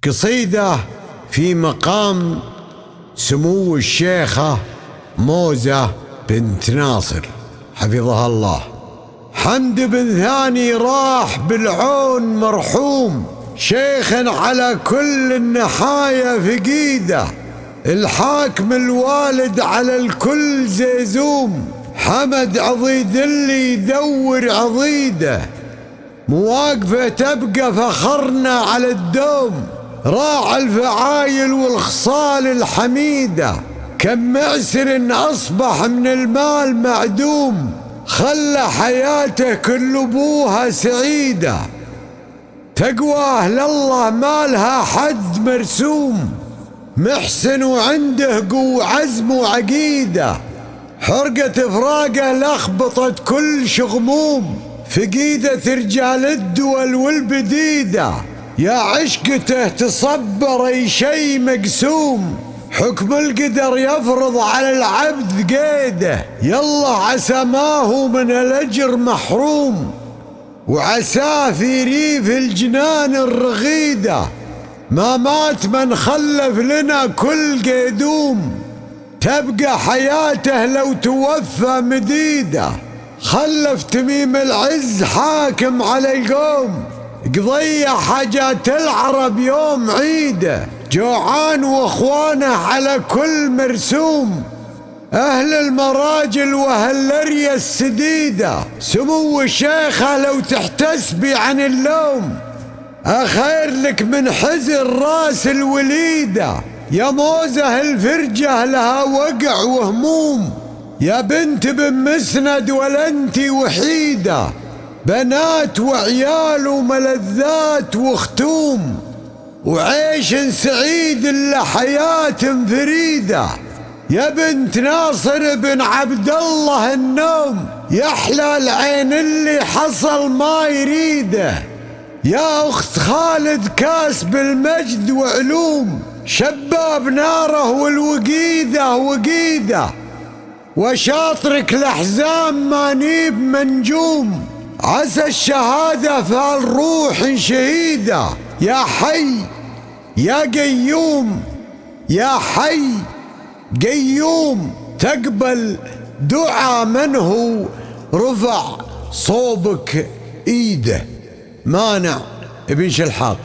قصيدة في مقام سمو الشيخة موزة بنت ناصر حفظها الله. حمد بن ثاني راح بالعون مرحوم، شيخ على كل النحايا فقيده، الحاكم الوالد على الكل زيزوم، حمد عضيد اللي يدور عضيده، مواقفه تبقى فخرنا على الدوم، راعى الفعايل والخصال الحميده، كم معسر أصبح من المال معدوم، خلى حياته كل أبوها سعيدة، تقواه لله ما لها حد مرسوم، محسن وعنده قوة عزم وعقيدة، حرقة فراقه لخبطت كل شغموم، فقيدة رجال الدول والبديدة، يا عشقته تصبر أي شي مقسوم، حكم القدر يفرض على العبد قيده، يلا عسى ما هو من الأجر محروم، وعساه في ريف الجنان الرغيدة، ما مات من خلف لنا كل قيدوم، تبقى حياته لو توفى مديدة، خلف تميم العز حاكم على القوم، قضية حاجات العرب يوم عيده، جوعان واخوانه على كل مرسوم، اهل المراجل واهل الريا السديده، سمو الشيخه لو تحتسبي عن اللوم، اخير لك من حزن راس الوليده، يا موزه الفرجه لها وقع وهموم، يا بنت بن مسند ولا انتي وحيده، بنات وعيال وملذات واختوم، وعيش سعيد الا حياة فريدة، يا بنت ناصر بن عبد الله النوم، يحلى العين اللي حصل ما يريده، يا اخت خالد كاس بالمجد وعلوم، شباب ناره والوقيده وقيده، وشاطرك الاحزام ما نيب منجوم، عسى الشهاده فالروح شهيده، يا حي يا قيوم، يا حي قيوم، تقبل دعاء من هو رفع صوبك ايده. مانع ابن شلحاط.